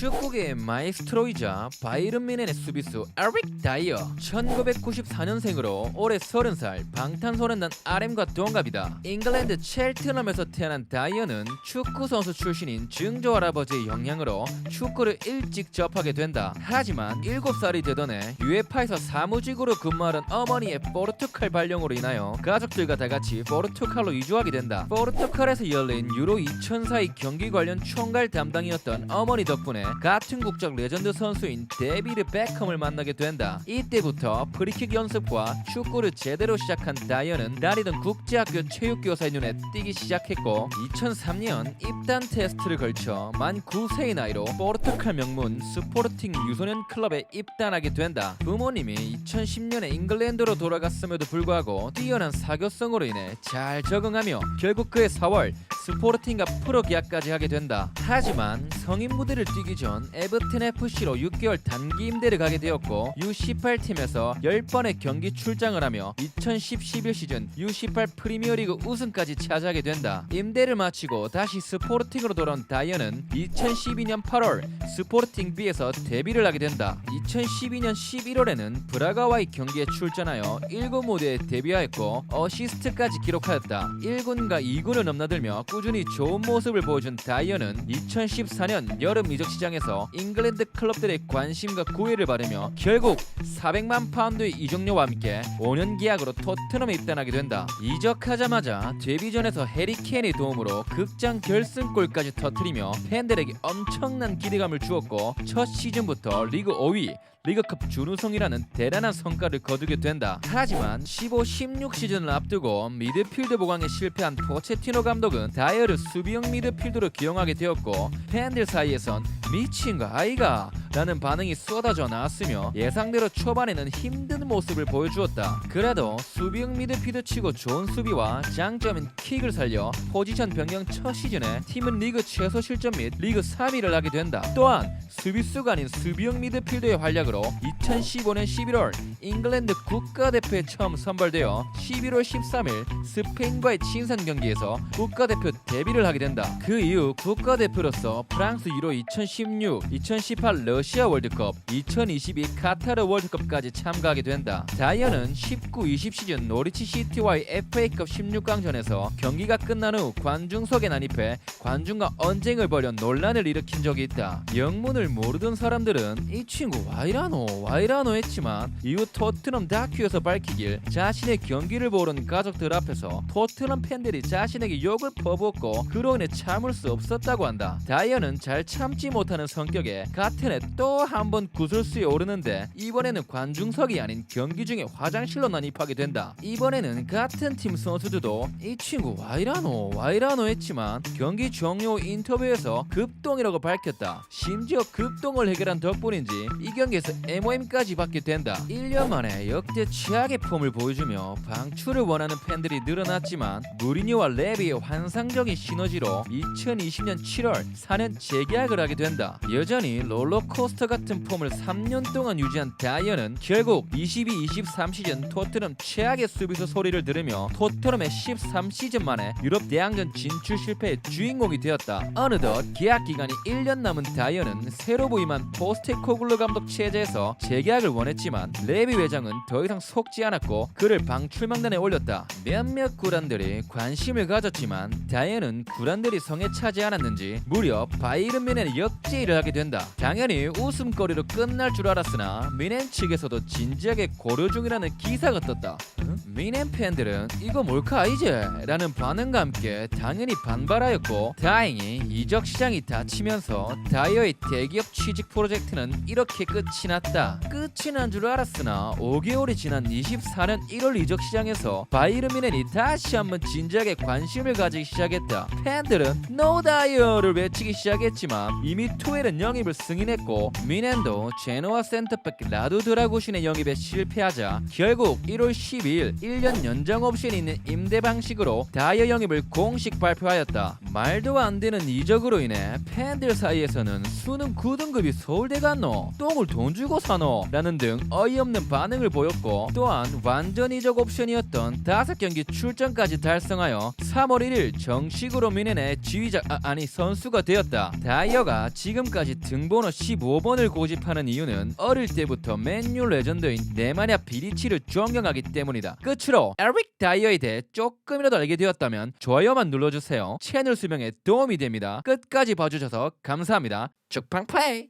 축구계의 마에스트로이자 바이른 뮌헨의 수비수 에릭 다이어. 1994년생으로 올해 30살, 방탄소년단 RM과 동갑이다. 잉글랜드 첼트넘에서 태어난 다이어는 축구 선수 출신인 증조 할아버지의 영향으로 축구를 일찍 접하게 된다. 하지만 7살이 되던 해 UEFA에서 사무직으로 근무하던 어머니의 포르투갈 발령으로 인하여 가족들과 다같이 포르투갈로 이주하게 된다. 포르투갈에서 열린 유로 2004의 경기 관련 총괄 담당이었던 어머니 덕분에 같은 국적 레전드 선수인 데비드 베컴을 만나게 된다. 이때부터 프리킥 연습과 축구를 제대로 시작한 다이어는 다니던 국제학교 체육교사의 눈에 띄기 시작했고 2003년 입단 테스트를 걸쳐 만 9세의 나이로 포르투갈 명문 스포르팅 유소년 클럽에 입단하게 된다. 부모님이 2010년에 잉글랜드로 돌아갔음에도 불구하고 뛰어난 사교성으로 인해 잘 적응하며 결국 그해 4월 스포르팅과 프로 계약까지 하게 된다. 하지만 성인 무대를 뛰기 전 에버튼 FC로 6개월 단기 임대를 가게 되었고 U18팀에서 10번의 경기 출장을 하며 2010-11 시즌 U18 프리미어리그 우승까지 차지하게 된다. 임대를 마치고 다시 스포르팅으로 돌아온 다이어는 2012년 8월 스포르팅 B에서 데뷔를 하게 된다. 2012년 11월에는 브라가와의 경기에 출전하여 1군 무대에 데뷔하였고 어시스트까지 기록하였다. 1군과 2군을 넘나들며 꾸준히 좋은 모습을 보여준 다이어는 2014년 여름 이적 시장에서 잉글랜드 클럽들의 관심과 구애를 받으며 결국 400만 파운드의 이적료와 함께 5년 계약으로 토트넘에 입단하게 된다. 이적하자마자 데뷔전에서 해리 케인의 도움으로 극장 결승골까지 터뜨리며 팬들에게 엄청난 기대감을 주었고 첫 시즌부터 리그 5위 리그컵 준우승이라는 대단한 성과를 거두게 된다. 하지만 15-16 시즌을 앞두고 미드필드 보강에 실패한 포체티노 감독은 다이어를 수비형 미드필드로 기용하게 되었고 팬들 사이에선 미친 거 아이가? 라는 반응이 쏟아져 나왔으며 예상대로 초반에는 힘든 모습을 보여주었다. 그래도 수비형 미드필드 치고 좋은 수비와 장점인 킥을 살려 포지션 변경 첫 시즌에 팀은 리그 최소 실점 및 리그 3위를 하게 된다. 또한 수비수가 아닌 수비형 미드필드의 활약으로 2015년 11월 잉글랜드 국가대표에 처음 선발되어 11월 13일 스페인과의 친선 경기에서 국가대표 데뷔를 하게 된다. 그 이후 국가대표로서 프랑스 유로 2016, 2018 러시아 월드컵, 2022 카타르 월드컵까지 참가하게 된다. 다이어는 19-20 시즌 노리치 시티와의 FA컵 16강전에서 경기가 끝난 후 관중석에 난입해 관중과 언쟁을 벌여 논란을 일으킨 적이 있다. 영문을 모르던 사람들은 이 친구 와이라노 했지만 이후 토트넘 다큐에서 밝히길 자신의 경기를 보는 가족들 앞에서 토트넘 팬들이 자신에게 욕을 퍼부었고 그로 인해 참을 수 없었다고 한다. 다이어는 잘 참지 못하는 성격에 같은 해 또 한 번 구설수에 오르는데 이번에는 관중석이 아닌 경기 중에 화장실로 난입하게 된다. 이번에는 같은 팀 선수들도 이 친구 와이라노 했지만 경기 종료 인터뷰에서 급동이라고 밝혔다. 심지어 급동을 해결한 덕분인지 이 경기에서 MOM까지 받게 된다. 1년 만에 역대 최악의 폼을 보여주며 방출을 원하는 팬들이 늘어났지만 무리뉴와 레비의 환상적인 시너지로 2020년 7월 4년 재계약을 하게 된다. 여전히 롤러코스터 같은 폼을 3년 동안 유지한 다이어는 결국 22-23 시즌 토트넘 최악의 수비수 소리를 들으며 토트넘의 13시즌 만에 유럽 대항전 진출 실패의 주인공이 되었다. 어느덧 계약 기간이 1년 남은 다이어는 새로 부임한 포스테코글루 감독 체제에서 재계약을 원했지만 레비 회장은 더 이상 속지 않았고 그를 방출 명단에 올렸다. 몇몇 구단들이 관심을 가졌지만 다이어는 구단들이 성에 차지 않았는지 무려 바이른 뮌헨에 역제의를 하게 된다. 당연히 웃음거리로 끝날 줄 알았으나 뮌헨 측에서도 진지하게 고려 중이라는 기사가 떴다. 뮌헨 팬들은 이거 몰카 이제? 라는 반응과 함께 당연히 반발하였고 다행히 이적 시장이 닫히면서 다이어의 대기업 취직 프로젝트는 이렇게 끝이 났다. 끝이 난 줄 알았으나 5개월이 지난 24년 1월 이적 시장에서 바이른 뮌헨이 다시 한번 진지하게 관심을 가지기 시작했다. 팬들은 No 다이어를 외치기 시작했지만 이미 투엘은 영입을 승인했고 뮌헨도 제노아 센터백 라두 드라구신의 영입에 실패하자 결국 1월 12일 1년 연장 옵션이 있는 임대 방식으로 다이어 영입을 공식 발표하였다. 말도 안 되는 이적으로 인해 팬들 사이에서는 수능 9등급이 서울대 갔노? 똥을 돈 주고 주고 사노? 라는 등 어이없는 반응을 보였고, 또한 완전 이적 옵션이었던 5경기 출전까지 달성하여 3월 1일 정식으로 미넨의 지휘자 아니 선수가 되었다. 다이어가 지금까지 등번호 15번을 고집하는 이유는 어릴 때부터 맨유 레전드인 네마냐 비리치를 존경하기 때문이다. 끝으로 에릭 다이어에 대해 조금이라도 알게 되었다면 좋아요만 눌러주세요. 채널 수명에 도움이 됩니다. 끝까지 봐주셔서 감사합니다. 축팡파이.